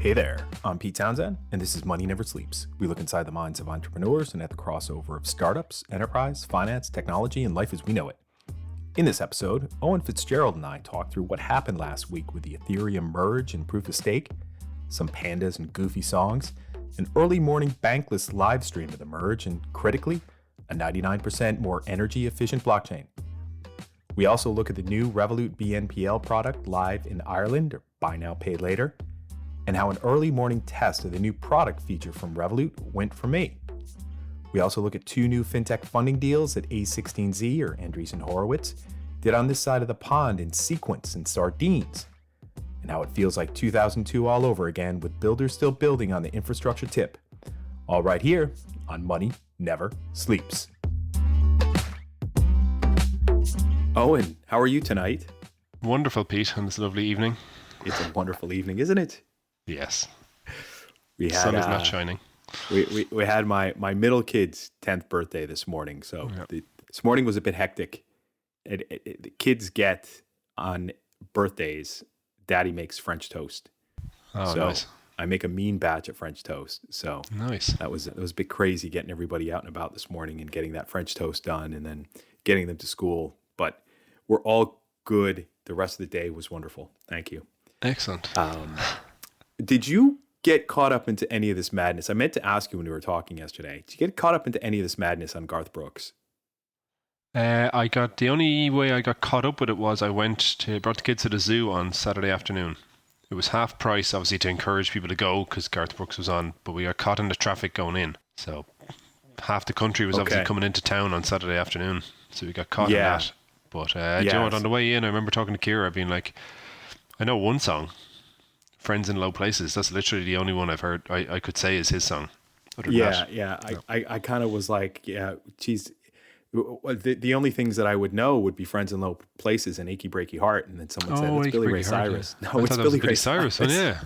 Hey there, I'm Pete Townsend, and this is Money Never Sleeps. We look inside the minds of entrepreneurs and at the crossover of startups, enterprise, finance, technology, and life as we know it. In this episode, Owen Fitzgerald and I talk through what happened last week with the Ethereum Merge and Proof of Stake, some pandas and goofy songs, an early morning Bankless live stream of the Merge, and critically, a 99% more energy efficient blockchain. We also look at the new Revolut BNPL product live in Ireland, or buy now, pay later, and how an early morning test of the new product feature from Revolut went for me. We also look at two new fintech funding deals that a16z, or Andreessen Horowitz, did on this side of the pond in Sequence and Sardines, and how it feels like 2002 all over again with builders still building on the infrastructure tip. All right here on Money Never Sleeps. Owen, how are you tonight? Wonderful, Pete, on this lovely evening. It's a wonderful evening, isn't it? Yes. We had, sun is not shining. We had my middle kid's 10th birthday this morning, so this morning was a bit hectic. The kids get on birthdays, Daddy makes French toast. Oh, so nice. I make a mean batch of French toast. So nice. It was a bit crazy getting everybody out and about this morning and getting that French toast done and then getting them to school. But we're all good. The rest of the day was wonderful. Thank you. Excellent. Did you get caught up into any of this madness? I meant to ask you when we were talking yesterday. Did you get caught up into any of this madness on Garth Brooks? The only way I got caught up with it was I brought the kids to the zoo on Saturday afternoon. It was half price, obviously, to encourage people to go because Garth Brooks was on, but we got caught in the traffic going in. So half the country was obviously coming into town on Saturday afternoon. So we got caught in that. But you know what, on the way in, I remember talking to Kira, being like, I know one song, Friends in Low Places. That's literally the only one I've heard I could say is his song. I kind of was like, geez, the only things that I would know would be Friends in Low Places and Achy Breaky Heart. And then someone said, it's Billy Ray Cyrus. Yeah. No, it's Billy Ray Cyrus. Yeah.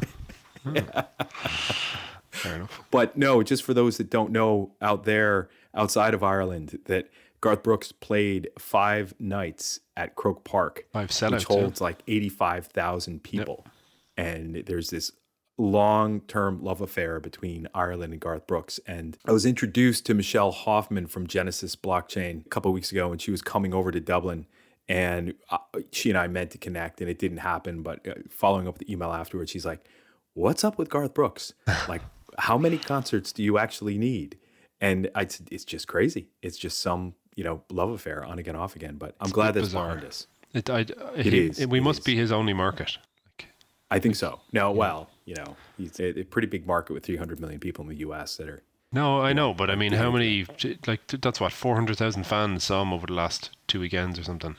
Fair enough. But no, just for those that don't know out there, outside of Ireland, that Garth Brooks played 5 nights at Croke Park, which holds like 85,000 people. Yep. And there's this long-term love affair between Ireland and Garth Brooks. And I was introduced to Michelle Hoffman from Genesis Blockchain a couple of weeks ago, and she was coming over to Dublin. And she and I meant to connect, and it didn't happen. But following up the email afterwards, she's like, what's up with Garth Brooks? Like, how many concerts do you actually need? And it's just crazy. It's just some, love affair on again, off again. But I'm glad that's behind us. It is. We must be his only market. I think so. No, well, he's a pretty big market with 300 million people in the U.S. that are. No, I know, but I mean, how many? Like, that's what 400,000 fans saw him over the last 2 weekends or something.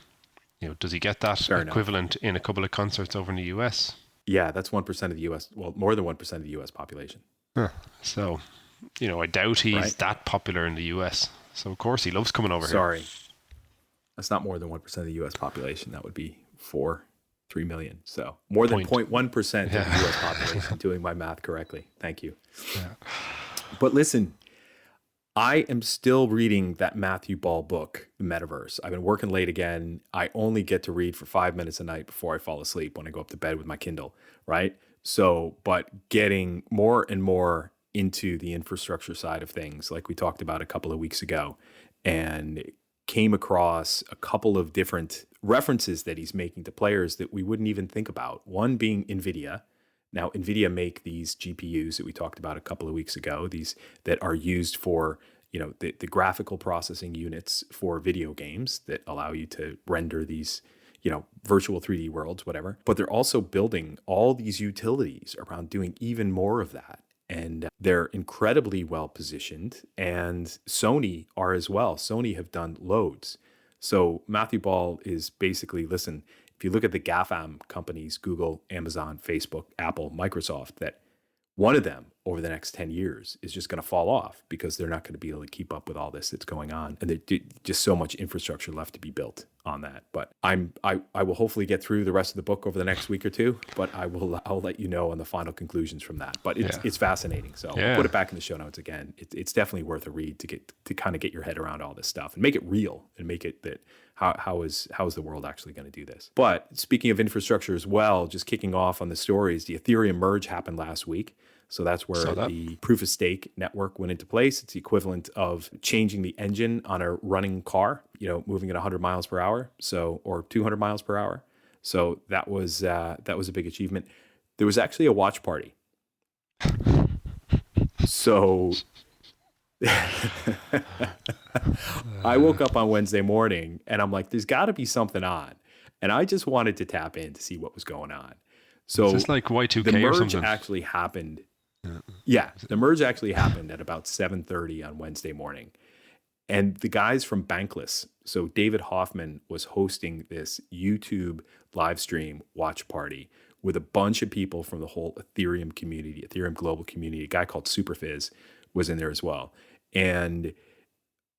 Does he get that equivalent in a couple of concerts over in the U.S.? Yeah, that's 1% of the U.S. Well, more than 1% of the U.S. population. Huh. So, I doubt he's that popular in the U.S. So of course he loves coming over here. Sorry, that's not more than 1% of the U.S. population. That would be 3 million. So more than 0.1% of the U.S. population, doing my math correctly. Thank you. Yeah. But listen, I am still reading that Matthew Ball book, The Metaverse. I've been working late again. I only get to read for 5 minutes a night before I fall asleep when I go up to bed with my Kindle, right? So, but getting more and more into the infrastructure side of things, like we talked about a couple of weeks ago, and came across a couple of different references that he's making to players that we wouldn't even think about. One being NVIDIA. Now, NVIDIA make these GPUs that we talked about a couple of weeks ago, these that are used for, the graphical processing units for video games that allow you to render these, virtual 3D worlds, whatever. But they're also building all these utilities around doing even more of that. And they're incredibly well positioned, and Sony are as well. Sony have done loads. So Matthew Ball is basically, listen, if you look at the GAFAM companies, Google, Amazon, Facebook, Apple, Microsoft, that one of them over the next 10 years is just going to fall off because they're not going to be able to keep up with all this that's going on. And there's just so much infrastructure left to be built on that. But I will hopefully get through the rest of the book over the next week or two, but I'll let you know on the final conclusions from that. But it's fascinating. So I'll put it back in the show notes again. It's definitely worth a read to kind of get your head around all this stuff and make it real and make it that how is the world actually going to do this? But speaking of infrastructure as well, just kicking off on the stories, the Ethereum Merge happened last week. So that's where the proof of stake network went into place. It's the equivalent of changing the engine on a running car, moving at 100 miles per hour, or 200 miles per hour. So that was a big achievement. There was actually a watch party. So I woke up on Wednesday morning and I'm like, there's got to be something on. And I just wanted to tap in to see what was going on. So is this like Y2K the merge or something? Actually happened. Yeah, the merge actually happened at about 7:30 on Wednesday morning. And the guys from Bankless, so David Hoffman was hosting this YouTube live stream watch party with a bunch of people from the whole Ethereum community, Ethereum global community. A guy called Superfizz was in there as well. And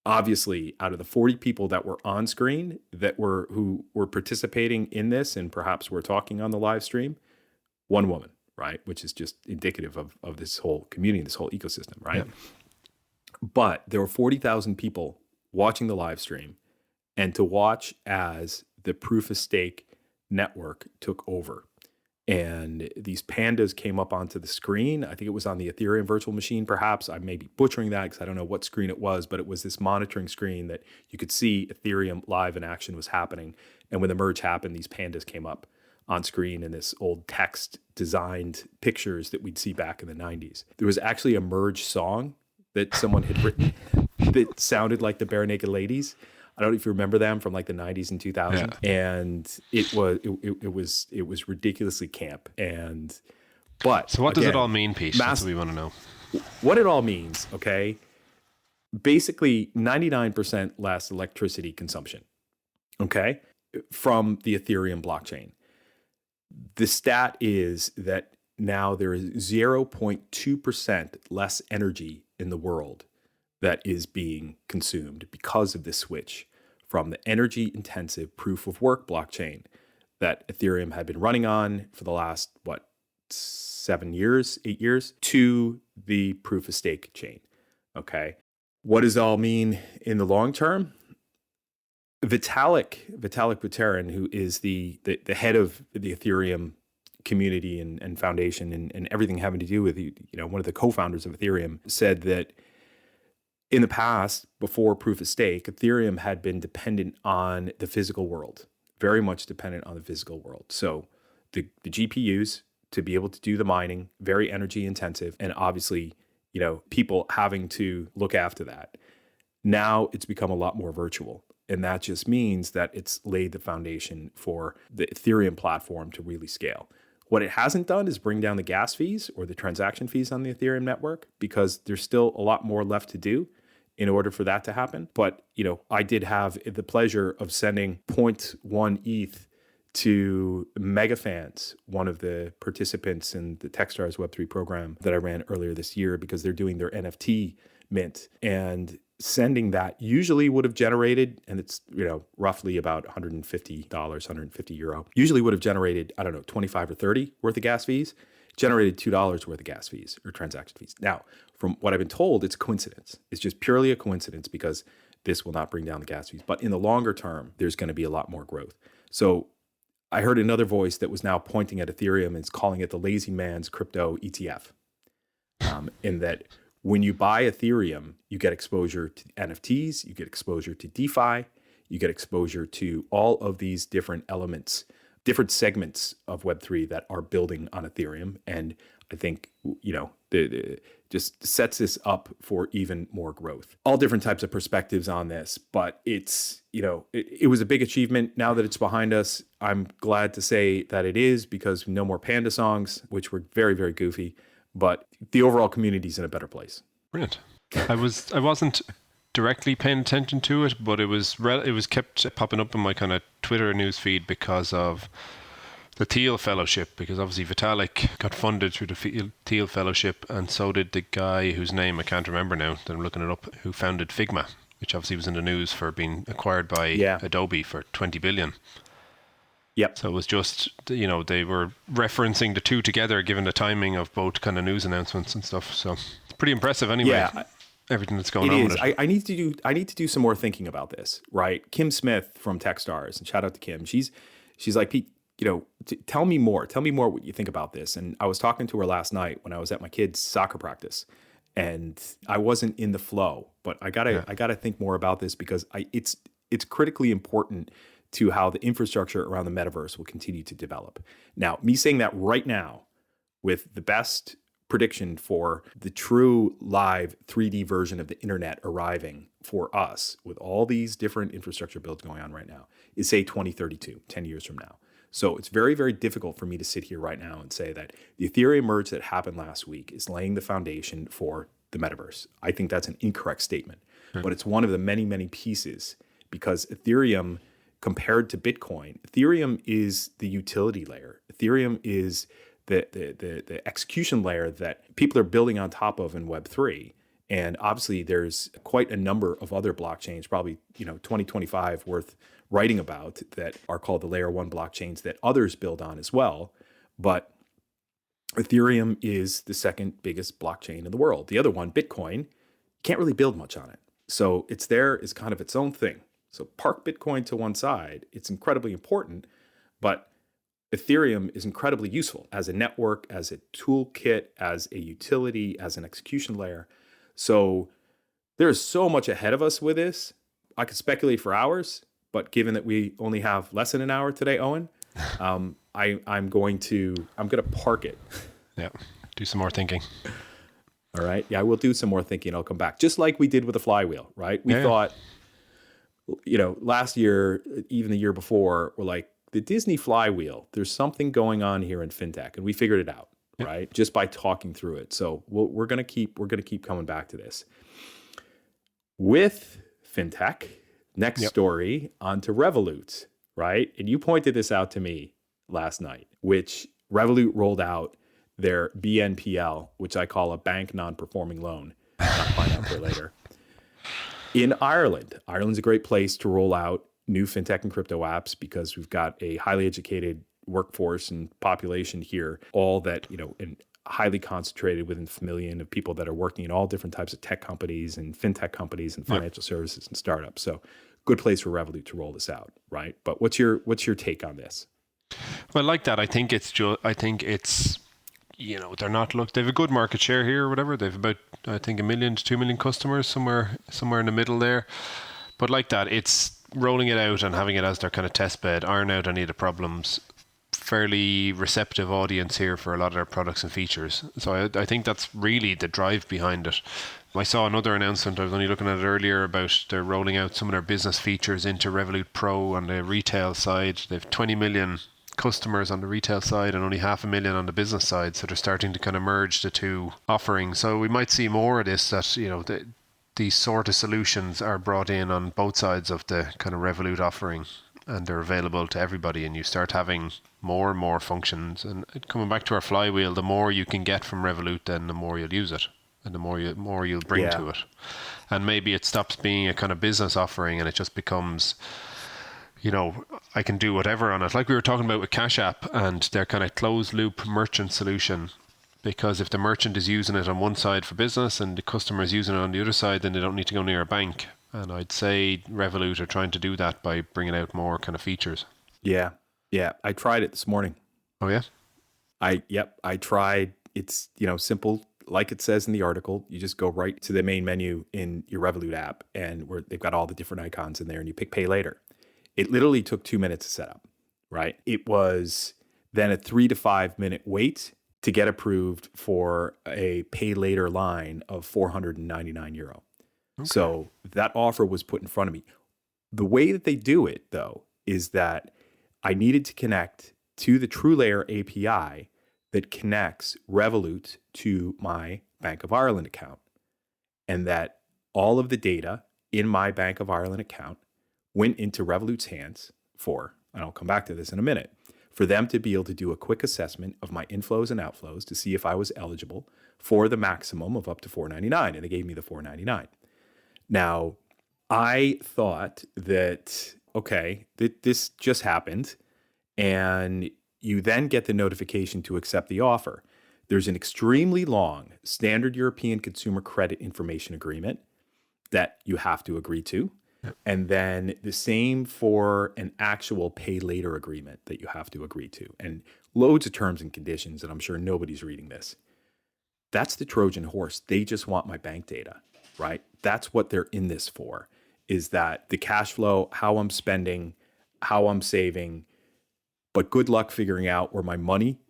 obviously, out of the 40 people that were on screen who were participating in this and perhaps were talking on the live stream, one woman, right? Which is just indicative of this whole community, this whole ecosystem, right? Yeah. But there were 40,000 people watching the live stream, and to watch as the proof of stake network took over. And these pandas came up onto the screen. I think it was on the Ethereum virtual machine, perhaps. I may be butchering that because I don't know what screen it was, but it was this monitoring screen that you could see Ethereum live in action was happening. And when the merge happened, these pandas came up on screen in this old text designed pictures that we'd see back in the 90s. There was actually a merge song that someone had written that sounded like the Bare Naked Ladies. I don't know if you remember them from like the 90s and 2000s. Yeah. And it was ridiculously camp. But so what does it all mean, Pete? That's what we want to know. What it all means, okay? Basically 99% less electricity consumption, okay, from the Ethereum blockchain. The stat is that now there is 0.2% less energy in the world that is being consumed because of this switch from the energy intensive proof of work blockchain that Ethereum had been running on for the last, 8 years, to the proof of stake chain. Okay. What does it all mean in the long term? Vitalik Buterin, who is the head of the Ethereum community and foundation and everything having to do with, one of the co-founders of Ethereum, said that in the past, before proof of stake, Ethereum had been dependent on the physical world, very much dependent on the physical world. So the GPUs to be able to do the mining, very energy intensive, and obviously, people having to look after that. Now it's become a lot more virtual. And that just means that it's laid the foundation for the Ethereum platform to really scale. What it hasn't done is bring down the gas fees or the transaction fees on the Ethereum network, because there's still a lot more left to do in order for that to happen. But, I did have the pleasure of sending 0.1 ETH to Megafans, one of the participants in the Techstars Web3 program that I ran earlier this year, because they're doing their NFT mint. And sending that usually would have generated, and it's, roughly about $150, 150 euro, usually would have generated, 25 or 30 worth of gas fees, generated $2 worth of gas fees or transaction fees. Now, from what I've been told, it's a coincidence. It's just purely a coincidence because this will not bring down the gas fees. But in the longer term, there's going to be a lot more growth. So I heard another voice that was now pointing at Ethereum and is calling it the lazy man's crypto ETF. In that when you buy Ethereum, you get exposure to NFTs, you get exposure to DeFi, you get exposure to all of these different elements, different segments of Web3 that are building on Ethereum. And I think, just sets this up for even more growth. All different types of perspectives on this, but it's, it was a big achievement. Now that it's behind us, I'm glad to say that it is, because no more panda songs, which were very, very goofy, but the overall community is in a better place. Brilliant. I wasn't directly paying attention to it, but it was kept popping up in my kind of Twitter news feed because of the Thiel Fellowship, because obviously Vitalik got funded through the Thiel Fellowship, and so did the guy whose name I can't remember now that I'm looking it up, who founded Figma, which obviously was in the news for being acquired by Adobe for 20 billion. Yep. So it was just, they were referencing the two together given the timing of both kind of news announcements and stuff. So it's pretty impressive anyway. Yeah. Everything that's going on with it. I need to do some more thinking about this, right? Kim Smith from Techstars, and shout out to Kim. She's like, Pete, tell me more. Tell me more what you think about this. And I was talking to her last night when I was at my kids' soccer practice, and I wasn't in the flow. But I gotta think more about this because it's critically important to how the infrastructure around the metaverse will continue to develop. Now, me saying that right now, with the best prediction for the true live 3D version of the internet arriving for us, with all these different infrastructure builds going on right now, is say 2032, 10 years from now. So it's very, very difficult for me to sit here right now and say that the Ethereum merge that happened last week is laying the foundation for the metaverse. I think that's an incorrect statement, but it's one of the many, many pieces, because Ethereum, compared to Bitcoin, Ethereum is the utility layer. Ethereum is the execution layer that people are building on top of in Web3. And obviously there's quite a number of other blockchains, probably 2025 worth writing about, that are called the layer 1 blockchains that others build on as well. But Ethereum is the second biggest blockchain in the world. The other one, Bitcoin, can't really build much on it. So it's there as kind of its own thing. So park Bitcoin to one side. It's incredibly important, but Ethereum is incredibly useful as a network, as a toolkit, as a utility, as an execution layer. So there's so much ahead of us with this. I could speculate for hours, but given that we only have less than an hour today, Owen, I'm going to park it. Yeah, do some more thinking. All right. Yeah, I will do some more thinking. I'll come back, just like we did with the flywheel, right? We thought, last year, even the year before, we're like, the Disney flywheel, there's something going on here in fintech, and we figured it out, right? Just by talking through it. So we're gonna keep coming back to this. With fintech, next story onto Revolut, right? And you pointed this out to me last night, which Revolut rolled out their BNPL, which I call a bank non-performing loan. I'll find out for later. In Ireland, Ireland's a great place to roll out new fintech and crypto apps because we've got a highly educated workforce and population here, all that, and highly concentrated within the million of people that are working in all different types of tech companies and fintech companies and financial services and startups. So good place for Revolut to roll this out, right? But what's your take on this? Well, like that, I think it's they're not they have a good market share here or whatever. They've about, I think, 1 million to 2 million customers, somewhere in the middle there. But like that, it's rolling it out and having it as their kind of test bed, iron out any of the problems. Fairly receptive audience here for a lot of their products and features. So I think that's really the drive behind it. I saw another announcement, I was only looking at it earlier, about they're rolling out some of their business features into Revolut Pro on the retail side. They have 20 million customers on the retail side and only 500,000 on the business side. So they're starting to kind of merge the two offerings. So we might see more of this, that these sort of solutions are brought in on both sides of the kind of Revolut offering, and they're available to everybody, and you start having more and more functions. And coming back to our flywheel, the more you can get from Revolut, then the more you'll use it, and the more you'll bring to it. And maybe it stops being a kind of business offering and it just becomes, I can do whatever on it. Like we were talking about with Cash App and their kind of closed loop merchant solution. Because if the merchant is using it on one side for business and the customer is using it on the other side, then they don't need to go near a bank. And I'd say Revolut are trying to do that by bringing out more kind of features. Yeah. I tried it this morning. Oh, yeah? I tried. It's, simple. Like it says in the article, you just go right to the main menu in your Revolut app, and where they've got all the different icons in there, and you pick pay later. It literally took 2 minutes to set up, right? It was then a 3 to 5 minute wait to get approved for a pay later line of €499. Okay. So that offer was put in front of me. The way that they do it, though, is that I needed to connect to the TrueLayer API that connects Revolut to my Bank of Ireland account, and that all of the data in my Bank of Ireland account went into Revolut's hands for, and I'll come back to this in a minute, for them to be able to do a quick assessment of my inflows and outflows to see if I was eligible for the maximum of up to $499. And they gave me the $499. Now, I thought that, okay, this just happened. And you then get the notification to accept the offer. There's an extremely long standard European consumer credit information agreement that you have to agree to. Yep. And then the same for an actual pay later agreement that you have to agree to. And loads of terms and conditions, and I'm sure nobody's reading this. That's the Trojan horse. They just want my bank data, right? That's what they're in this for, is that the cash flow, how I'm spending, how I'm saving, but good luck figuring out where my money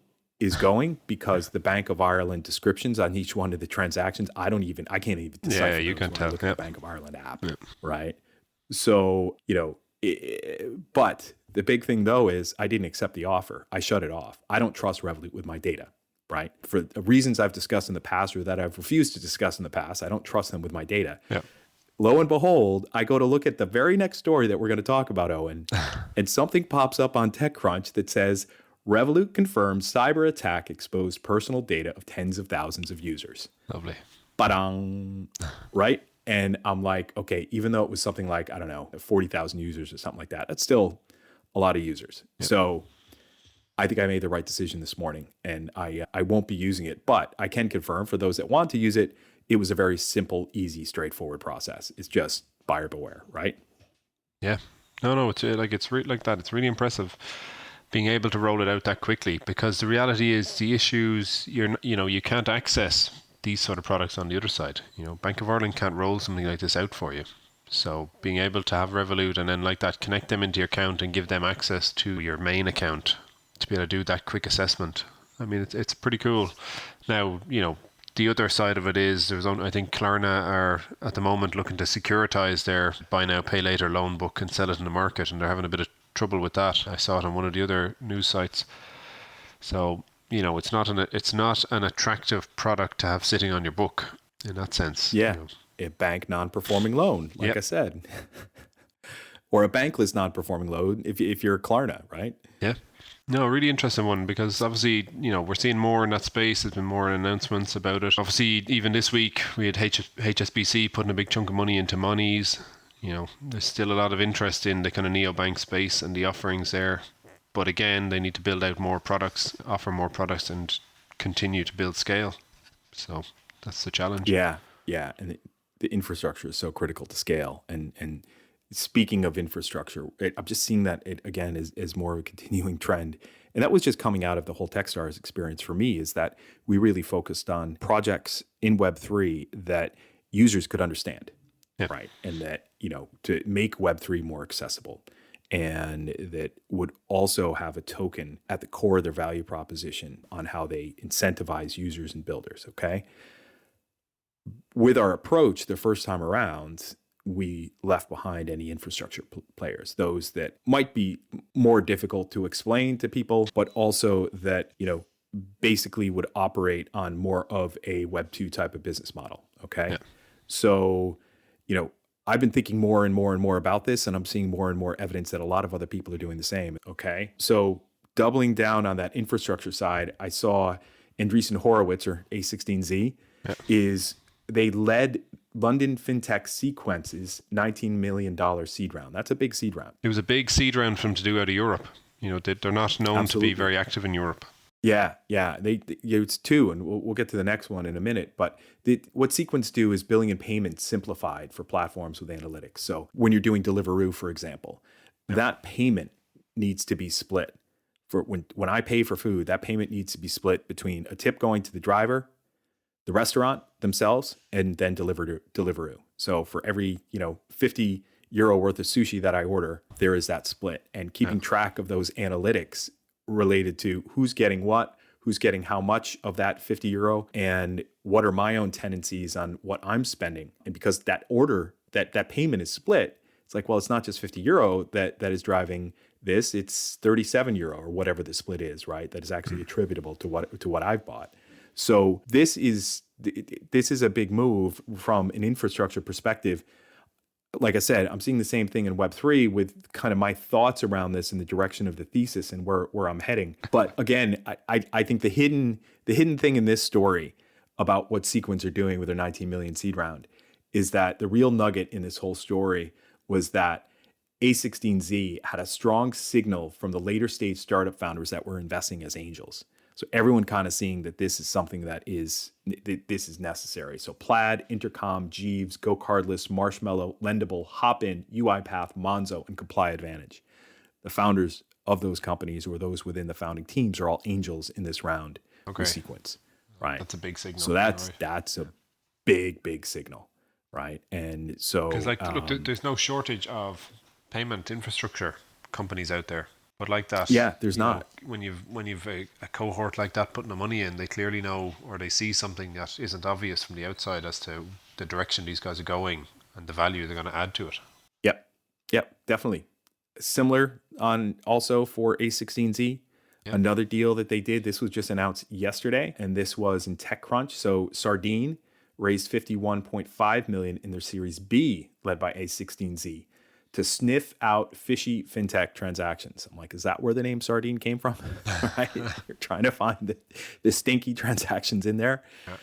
is going, because the Bank of Ireland descriptions on each one of the transactions, I can't even decipher. Yeah, you can tell. Look at the Bank of Ireland app, right? So, but the big thing though is I didn't accept the offer. I shut it off. I don't trust Revolut with my data, right? For reasons I've discussed in the past, or that I've refused to discuss in the past, I don't trust them with my data. Yeah. Lo and behold, I go to look at the very next story that we're going to talk about, Eoin, and something pops up on TechCrunch that says, Revolut confirms cyber attack exposed personal data of tens of thousands of users. Lovely. Ba-dang, right? And I'm like, okay, even though it was something like, I don't know, 40,000 users or something like that, that's still a lot of users. Yep. So I think I made the right decision this morning, and I won't be using it, but I can confirm for those that want to use it, it was a very simple, easy, straightforward process. It's just buyer beware, right? Yeah. No, it's like that. It's really impressive being able to roll it out that quickly, because the reality is the issues, you can't access these sort of products on the other side. Bank of Ireland can't roll something like this out for you. So being able to have Revolut and then like that, connect them into your account and give them access to your main account to be able to do that quick assessment. I mean, it's pretty cool. Now, the other side of it is I think Klarna are at the moment looking to securitize their buy now, pay later loan book and sell it in the market, and they're having a bit of trouble with that. I saw it on one of the other news sites. So, it's not an attractive product to have sitting on your book in that sense. Yeah, a bank non-performing loan, like I said, or a bankless non-performing loan if you're Klarna, right? Yeah. No, really interesting one, because obviously, we're seeing more in that space. There's been more announcements about it. Obviously, even this week, we had HSBC putting a big chunk of money into Monies. There's still a lot of interest in the kind of neobank space and the offerings there. But again, they need to build out more products, offer more products, and continue to build scale. So that's the challenge. Yeah. And the infrastructure is so critical to scale. And speaking of infrastructure, I'm just seeing that it again is more of a continuing trend. And that was just coming out of the whole Techstars experience for me, is that we really focused on projects in Web3 that users could understand, right? And that, to make Web3 more accessible, and that would also have a token at the core of their value proposition on how they incentivize users and builders, okay? With our approach the first time around, we left behind any infrastructure players, those that might be more difficult to explain to people, but also that, basically would operate on more of a Web2 type of business model, okay? Yeah. So, I've been thinking more and more and more about this, and I'm seeing more and more evidence that a lot of other people are doing the same, okay? So doubling down on that infrastructure side, I saw Andreessen Horowitz, or a16z, they led London fintech Sequence's $19 million seed round. That's a big seed round. It was a big seed round for them to do out of Europe. They're not known to be very active in Europe. Yeah. It's two, and we'll get to the next one in a minute. But what Sequence do is billing and payments simplified for platforms with analytics. So when you're doing Deliveroo, for example, that payment needs to be split. For when I pay for food, that payment needs to be split between a tip going to the driver, the restaurant themselves, and then Deliveroo. So for every 50 euro worth of sushi that I order, there is that split, and keeping track of those analytics related to who's getting what, who's getting how much of that 50 euro, and what are my own tendencies on what I'm spending. And because that order, that payment is split, it's like, well, it's not just 50 euro that is driving this, it's 37 euro or whatever the split is, right? That is actually attributable to what I've bought. So this is a big move from an infrastructure perspective. like I said, I'm seeing the same thing in Web3 with kind of my thoughts around this and the direction of the thesis and where I'm heading. But again, I think the hidden thing in this story about what Sequence are doing with their 19 million seed round is that the real nugget in this whole story was that a16z had a strong signal from the later stage startup founders that were investing as angels. So everyone kind of seeing that this is something that this is necessary. So Plaid, Intercom, Jeeves, Go Cardless, Marshmallow, Lendable, Hopin, UiPath, Monzo, and Comply Advantage. The founders of those companies or those within the founding teams are all angels in this round with Sequence, right? That's a big signal. So that's a big signal, right? And so because look, there's no shortage of payment infrastructure companies out there. But like that, yeah, there's not. When you've a cohort like that putting the money in, they clearly know or they see something that isn't obvious from the outside as to the direction these guys are going and the value they're going to add to it. Yep, definitely. Similar on also for a16z. Yep. Another deal that they did. This was just announced yesterday, and this was in TechCrunch. So Sardine raised $51.5 million in their Series B, led by a16z. To sniff out fishy fintech transactions. I'm like, is that where the name Sardine came from? Right? You're trying to find the stinky transactions in there. Yeah.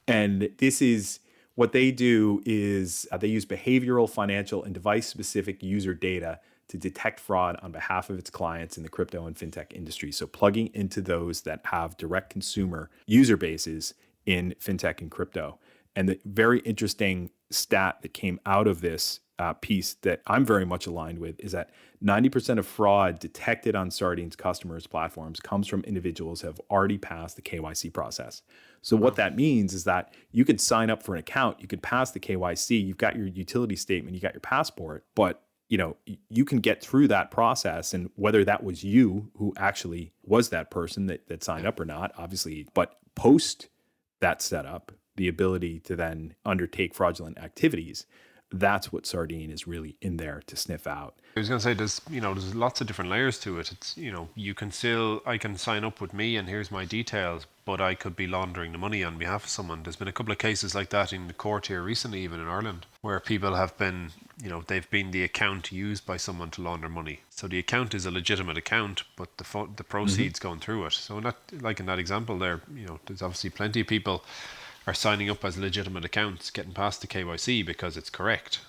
And this is what they do is they use behavioral, financial, and device-specific user data to detect fraud on behalf of its clients in the crypto and fintech industry. So plugging into those that have direct consumer user bases in fintech and crypto. And the very interesting stat that came out of this piece that I'm very much aligned with is that 90% of fraud detected on Sardine's customers' platforms comes from individuals who have already passed the KYC process. So what that means is that you could sign up for an account, you could pass the KYC, you've got your utility statement, you got your passport, but you can get through that process, and whether that was you who actually was that person that signed up or not, obviously, but post that setup, the ability to then undertake fraudulent activities, that's what Sardine is really in there to sniff out. I was going to say, there's lots of different layers to it. It's, I can sign up with me and here's my details, but I could be laundering the money on behalf of someone. There's been a couple of cases like that in the court here recently, even in Ireland, where people have been, they've been the account used by someone to launder money. So the account is a legitimate account, but the proceeds going through it. So not like in that example there, there's obviously plenty of people are signing up as legitimate accounts, getting past the KYC because it's correct.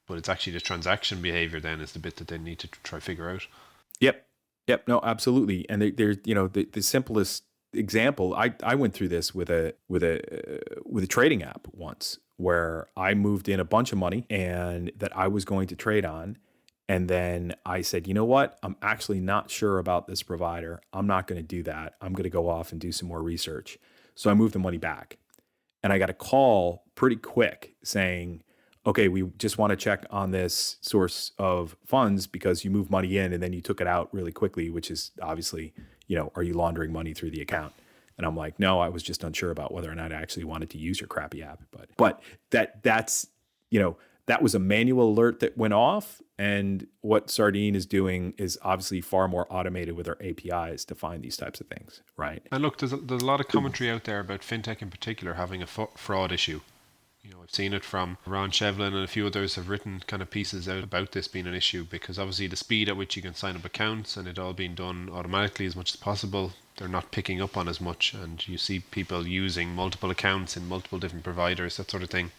But it's actually the transaction behavior then is the bit that they need to try to figure out. Yep. No, absolutely. And there's, the simplest example, I went through this with a trading app once where I moved in a bunch of money and that I was going to trade on. And then I said, you know what? I'm actually not sure about this provider. I'm not going to do that. I'm going to go off and do some more research. So I moved the money back. And I got a call pretty quick saying, okay, we just want to check on this source of funds because you moved money in and then you took it out really quickly, which is obviously, are you laundering money through the account? And I'm like, no, I was just unsure about whether or not I actually wanted to use your crappy app. But that's, that was a manual alert that went off. And what Sardine is doing is obviously far more automated with our APIs to find these types of things, right? And look, there's a lot of commentary out there about fintech in particular having a fraud issue. I've seen it from Ron Shevlin and a few others have written kind of pieces out about this being an issue because obviously the speed at which you can sign up accounts and it all being done automatically as much as possible, they're not picking up on as much. And you see people using multiple accounts in multiple different providers, that sort of thing.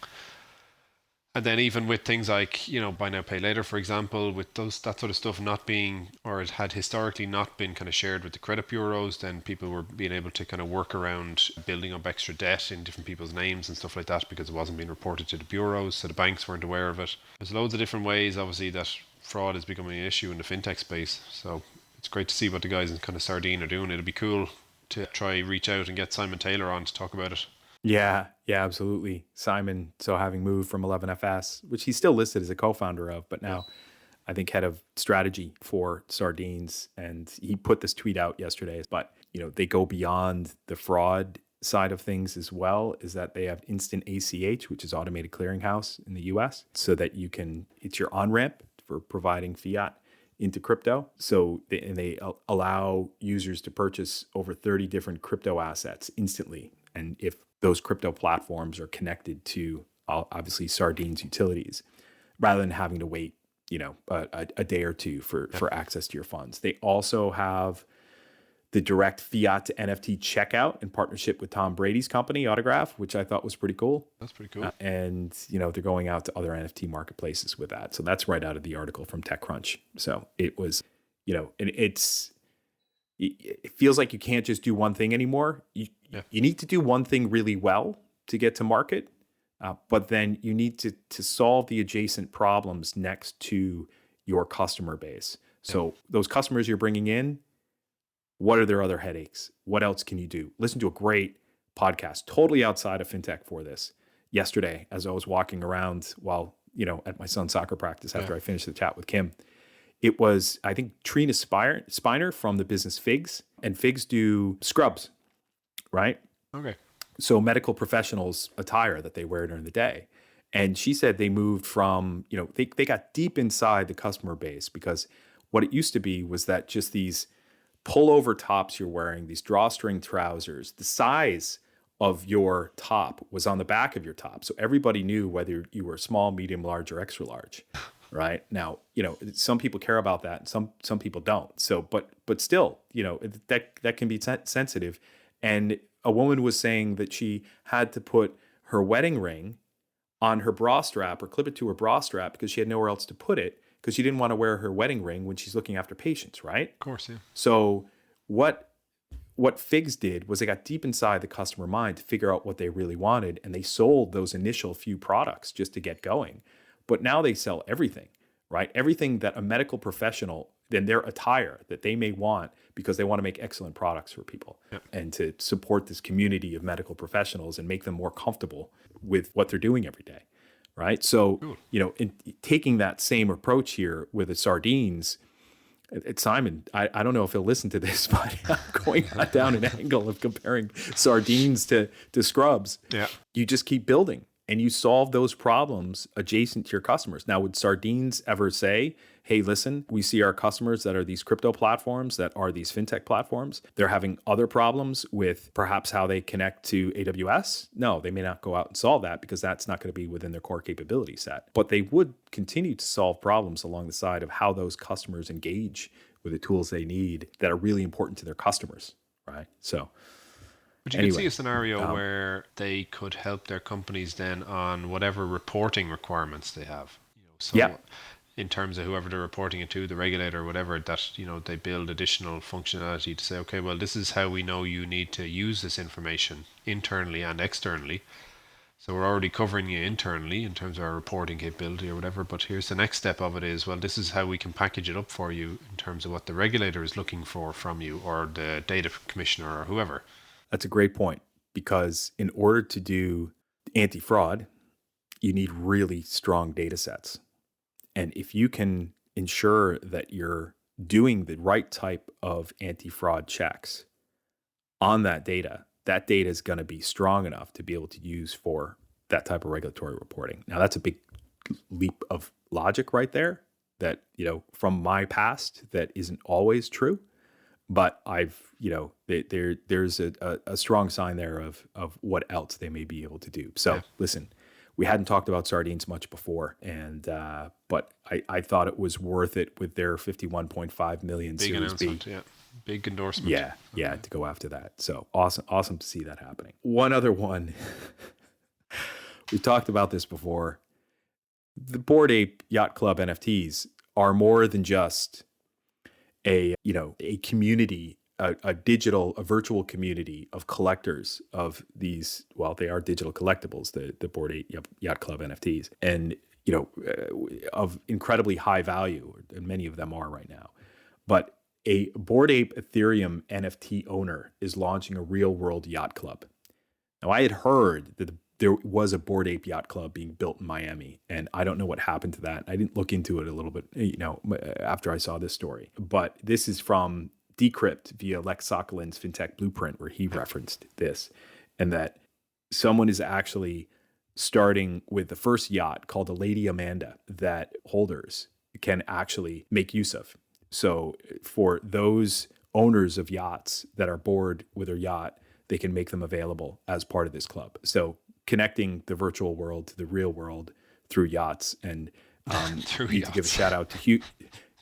And then even with things like, buy now, pay later, for example, with that sort of stuff not being, or it had historically not been kind of shared with the credit bureaus, then people were being able to kind of work around building up extra debt in different people's names and stuff like that because it wasn't being reported to the bureaus, so the banks weren't aware of it. There's loads of different ways, obviously, that fraud is becoming an issue in the fintech space. So it's great to see what the guys in kind of Sardine are doing. It'll be cool to try reach out and get Simon Taylor on to talk about it. Yeah, absolutely. Simon, so having moved from 11FS, which he's still listed as a co-founder of, but now I think head of strategy for Sardines. And he put this tweet out yesterday, but they go beyond the fraud side of things as well, is that they have instant ACH, which is automated clearinghouse in the US, so that it's your on-ramp for providing fiat into crypto. So they allow users to purchase over 30 different crypto assets instantly. And if those crypto platforms are connected to obviously Sardine's utilities, rather than having to wait, a day or two for access to your funds. They also have the direct fiat to NFT checkout in partnership with Tom Brady's company, Autograph, which I thought was pretty cool. That's pretty cool. And, they're going out to other NFT marketplaces with that. So that's right out of the article from TechCrunch. So it was, it feels like you can't just do one thing anymore. You need to do one thing really well to get to market, but then you need to solve the adjacent problems next to your customer base. So those customers you're bringing in, what are their other headaches? What else can you do? Listen to a great podcast, totally outside of fintech for this, yesterday as I was walking around while, at my son's soccer practice after I finished the chat with Kim. It was, I think, Trina Spiner from the business Figs, and Figs do scrubs, right? Okay. So medical professionals attire that they wear during the day. And she said they moved from, they got deep inside the customer base, because what it used to be was that just these pullover tops you're wearing, these drawstring trousers, the size of your top was on the back of your top. So everybody knew whether you were small, medium, large, or extra large. Right now, some people care about that, and some people don't. So, but still, that can be sensitive. And a woman was saying that she had to put her wedding ring on her bra strap or clip it to her bra strap because she had nowhere else to put it, because she didn't want to wear her wedding ring when she's looking after patients, right? Of course, yeah. So what Figs did was they got deep inside the customer mind to figure out what they really wanted, and they sold those initial few products just to get going. But now they sell everything, right? Everything that a medical professional, then their attire that they may want, because they want to make excellent products for people and to support this community of medical professionals and make them more comfortable with what they're doing every day, right? So, in taking that same approach here with the sardines, Simon, I don't know if he'll listen to this, but I'm going down an angle of comparing sardines to scrubs. Yeah. You just keep building. And you solve those problems adjacent to your customers. Now, would sardines ever say, hey, listen, we see our customers that are these crypto platforms, that are these fintech platforms, they're having other problems with perhaps how they connect to AWS? No, they may not go out and solve that, because that's not going to be within their core capability set. But they would continue to solve problems along the side of how those customers engage with the tools they need that are really important to their customers, right? So... But you could see a scenario where they could help their companies then on whatever reporting requirements they have. In terms of whoever they're reporting it to, the regulator or whatever, that they build additional functionality to say, okay, well, this is how we know you need to use this information internally and externally. So we're already covering you internally in terms of our reporting capability or whatever, but here's the next step of it is, well, this is how we can package it up for you in terms of what the regulator is looking for from you, or the data commissioner or whoever. That's a great point, because in order to do anti-fraud, you need really strong data sets. And if you can ensure that you're doing the right type of anti-fraud checks on that data is going to be strong enough to be able to use for that type of regulatory reporting. Now, that's a big leap of logic right there that, from my past, that isn't always true. But there's a strong sign there of what else they may be able to do. So listen, we hadn't talked about sardines much before, and but I thought it was worth it with their 51.5 million big Series B. Big endorsement. Yeah, to go after that. So awesome to see that happening. One other one, we talked about this before. The Bored Ape Yacht Club NFTs are more than just a community, a virtual community of collectors of these. Well, they are digital collectibles, the Bored Ape Yacht Club NFTs, and of incredibly high value, and many of them are right now. But a Bored Ape Ethereum NFT owner is launching a real world yacht club. Now, I had heard that there was a Bored Ape Yacht Club being built in Miami, and I don't know what happened to that. I didn't look into it a little bit, after I saw this story. But this is from Decrypt via Lex Sokolin's FinTech Blueprint, where he referenced this, and that someone is actually starting with the first yacht called the Lady Amanda that holders can actually make use of. So for those owners of yachts that are bored with their yacht, they can make them available as part of this club. So connecting the virtual world to the real world through yachts, and Need to give a shout out to Hugh.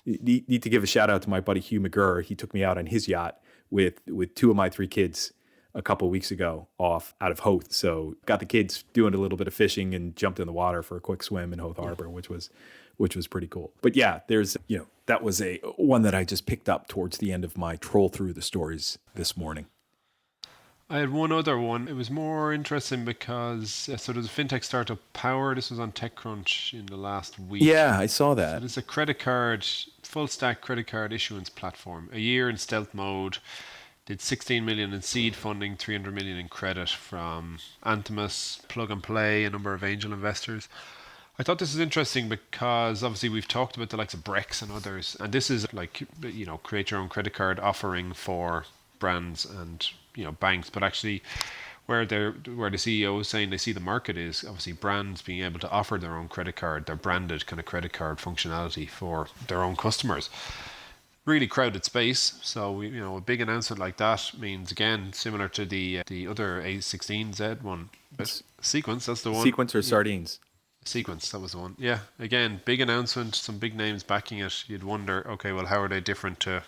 Need to give a shout out to my buddy Hugh McGurr. He took me out on his yacht with 2 of my 3 kids a couple of weeks ago out of Hoth. So got the kids doing a little bit of fishing and jumped in the water for a quick swim in Hoth Harbor, which was pretty cool. But yeah, there's, that was one that I just picked up towards the end of my troll through the stories this morning. I had one other one. It was more interesting because there's a fintech startup Power. This was on TechCrunch in the last week. Yeah, I saw that. So it's a credit card, full stack credit card issuance platform. A year in stealth mode. Did 16 million in seed funding, 300 million in credit from Anthemus, Plug and Play, a number of angel investors. I thought this is interesting because obviously we've talked about the likes of Brex and others, and this is like, create your own credit card offering for brands and banks, but actually where the CEO is saying they see the market is obviously brands being able to offer their own credit card, their branded kind of credit card functionality for their own customers. Really crowded space, so a big announcement like that means, again, similar to the other a16z one, but Sequence, that's the one. Sequence or Sardines? Sequence, that was the one. Yeah, again, big announcement, some big names backing it. You'd wonder, okay, well, how are they different to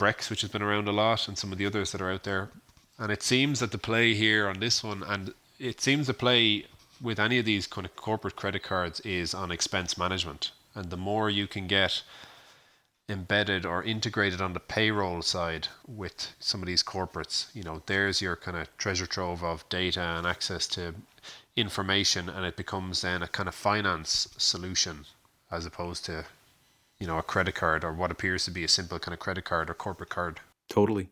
Brex, which has been around a lot, and some of the others that are out there? And it seems that the play here on this one, and it seems the play with any of these kind of corporate credit cards, is on expense management. And the more you can get embedded or integrated on the payroll side with some of these corporates, there's your kind of treasure trove of data and access to information, and it becomes then a kind of finance solution as opposed to a credit card or what appears to be a simple kind of credit card or corporate card. Totally.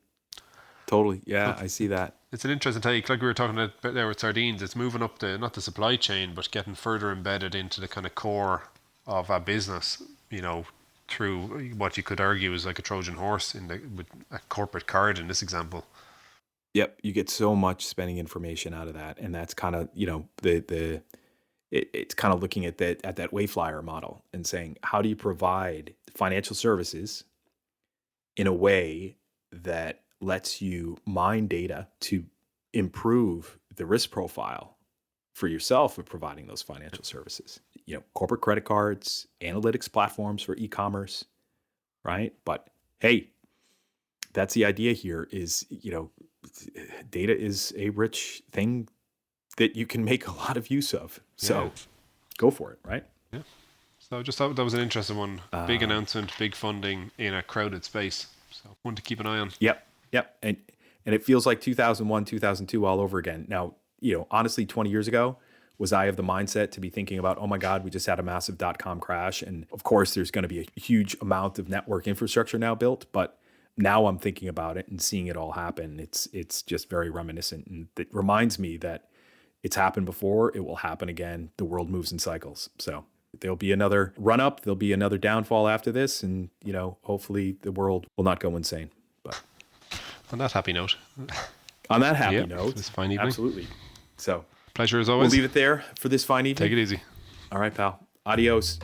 Yeah, I see that. It's an interesting take. Like we were talking about there with Sardines, it's moving up not the supply chain, but getting further embedded into the kind of core of a business, through what you could argue is like a Trojan horse with a corporate card in this example. Yep, you get so much spending information out of that, and that's kind of it's kind of looking at that Wayflyer model and saying, how do you provide financial services in a way that lets you mine data to improve the risk profile for yourself of providing those financial services? Corporate credit cards, analytics platforms for e-commerce, right? But hey, that's the idea here is, data is a rich thing that you can make a lot of use of. So go for it, right? Yeah. So I just thought that was an interesting one. Big announcement, big funding in a crowded space. So one to keep an eye on. Yep. And it feels like 2001, 2002 all over again. Now, honestly, 20 years ago, was I of the mindset to be thinking about, oh my God, we just had a massive .com crash. And of course, there's going to be a huge amount of network infrastructure now built. But now I'm thinking about it and seeing it all happen. It's just very reminiscent. And it reminds me that it's happened before. It will happen again. The world moves in cycles. So there'll be another run up. There'll be another downfall after this. And, hopefully the world will not go insane. But on that happy note. Note. This fine evening. Absolutely. So pleasure as always. We'll leave it there for this fine evening. Take it easy. All right, pal. Adios.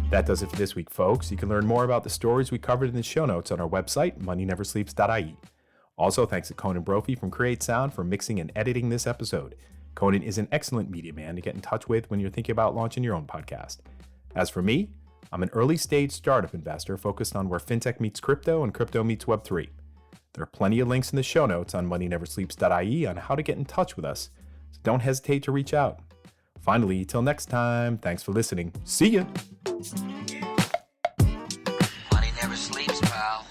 That does it for this week, folks. You can learn more about the stories we covered in the show notes on our website, moneyneversleeps.ie. Also, thanks to Conan Brophy from Create Sound for mixing and editing this episode. Conan is an excellent media man to get in touch with when you're thinking about launching your own podcast. As for me, I'm an early-stage startup investor focused on where fintech meets crypto and crypto meets Web3. There are plenty of links in the show notes on moneyneversleeps.ie on how to get in touch with us, so don't hesitate to reach out. Finally, till next time, thanks for listening. See ya! Money never sleeps, pal.